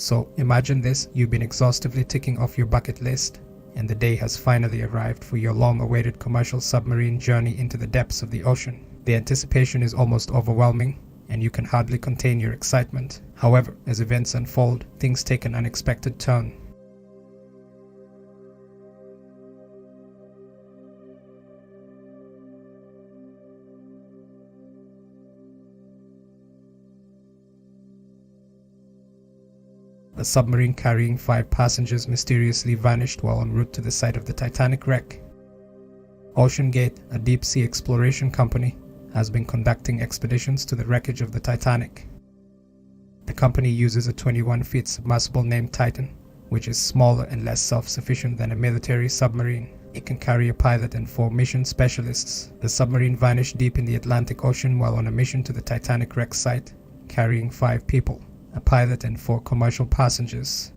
So imagine this, you've been exhaustively ticking off your bucket list, and the day has finally arrived for your long-awaited commercial submarine journey into the depths of the ocean. The anticipation is almost overwhelming, and you can hardly contain your excitement. However, as events unfold, things take an unexpected turn. A submarine carrying 5 passengers mysteriously vanished while en route to the site of the Titanic wreck. OceanGate, a deep-sea exploration company, has been conducting expeditions to the wreckage of the Titanic. The company uses a 21-foot submersible named Titan, which is smaller and less self-sufficient than a military submarine. It can carry a pilot and 4 mission specialists. The submarine vanished deep in the Atlantic Ocean while on a mission to the Titanic wreck site, carrying 5 people, a pilot and 4 commercial passengers.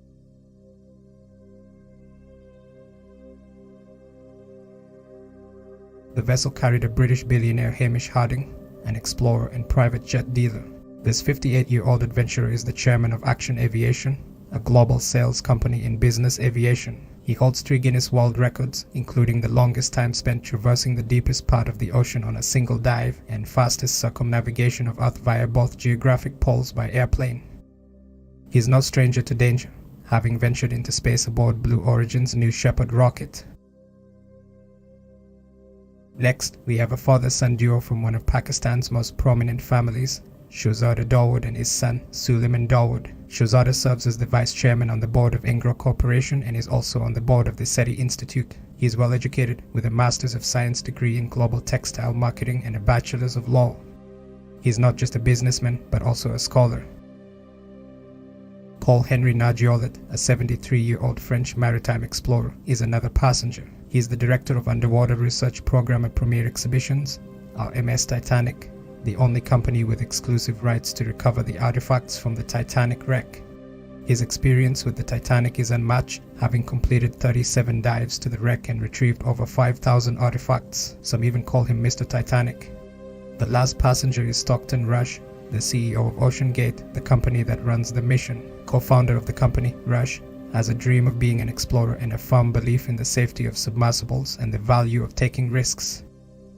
The vessel carried a British billionaire Hamish Harding, an explorer and private jet dealer. This 58-year-old adventurer is the chairman of Action Aviation, a global sales company in business aviation. He holds 3 Guinness World Records, including the longest time spent traversing the deepest part of the ocean on a single dive and fastest circumnavigation of Earth via both geographic poles by airplane. He is no stranger to danger, having ventured into space aboard Blue Origin's New Shepard rocket. Next, we have a father-son duo from one of Pakistan's most prominent families, Shahzada Dawood and his son, Suleiman Dawood. Shahzada serves as the vice chairman on the board of Engro Corporation and is also on the board of the SETI Institute. He is well educated, with a Master's of Science degree in Global Textile Marketing and a Bachelor's of Law. He is not just a businessman, but also a scholar. Paul Henry Nargeolet, a 73-year-old French maritime explorer, is another passenger. He is the director of underwater research program at Premier Exhibitions, our MS Titanic, the only company with exclusive rights to recover the artifacts from the Titanic wreck. His experience with the Titanic is unmatched, having completed 37 dives to the wreck and retrieved over 5,000 artifacts. Some even call him Mr. Titanic. The last passenger is Stockton Rush, the CEO of OceanGate, the company that runs the mission. Co-founder of the company, Rush has a dream of being an explorer and a firm belief in the safety of submersibles and the value of taking risks.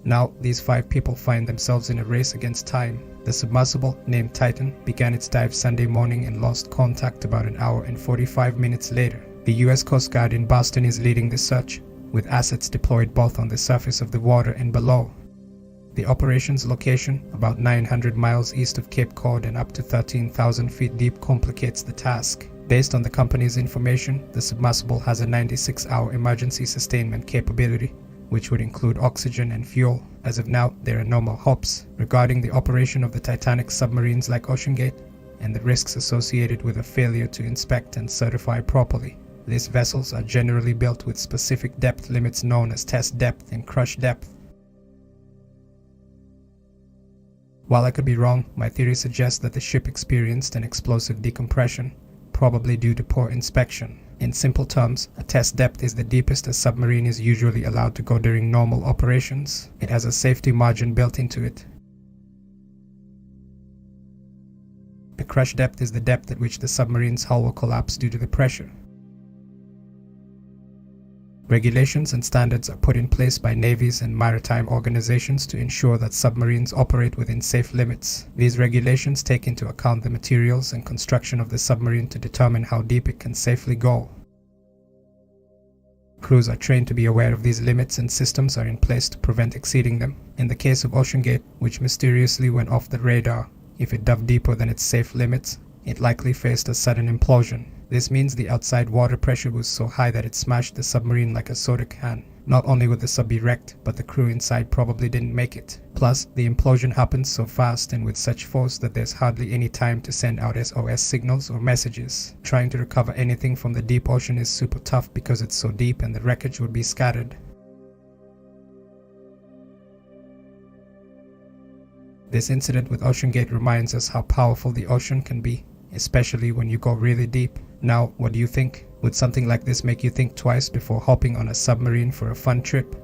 Now, these 5 people find themselves in a race against time. The submersible, named Titan, began its dive Sunday morning and lost contact about an hour and 45 minutes later. The US Coast Guard in Boston is leading the search, with assets deployed both on the surface of the water and below. The operations location, about 900 miles east of Cape Cod and up to 13,000 feet deep, complicates the task. Based on the company's information, the submersible has a 96-hour emergency sustainment capability, which would include oxygen and fuel. As of now, there are no more hopes regarding the operation of the Titanic submarines like OceanGate and the risks associated with a failure to inspect and certify properly. These vessels are generally built with specific depth limits known as test depth and crush depth. While I could be wrong, my theory suggests that the ship experienced an explosive decompression, probably due to poor inspection. In simple terms, a test depth is the deepest a submarine is usually allowed to go during normal operations. It has a safety margin built into it. The crush depth is the depth at which the submarine's hull will collapse due to the pressure. Regulations and standards are put in place by navies and maritime organizations to ensure that submarines operate within safe limits. These regulations take into account the materials and construction of the submarine to determine how deep it can safely go. Crews are trained to be aware of these limits and systems are in place to prevent exceeding them. In the case of OceanGate, which mysteriously went off the radar, if it dove deeper than its safe limits, it likely faced a sudden implosion. This means the outside water pressure was so high that it smashed the submarine like a soda can. Not only would the sub be wrecked, but the crew inside probably didn't make it. Plus, the implosion happens so fast and with such force that there's hardly any time to send out SOS signals or messages. Trying to recover anything from the deep ocean is super tough because it's so deep and the wreckage would be scattered. This incident with OceanGate reminds us how powerful the ocean can be, especially when you go really deep. Now, what do you think? Would something like this make you think twice before hopping on a submarine for a fun trip?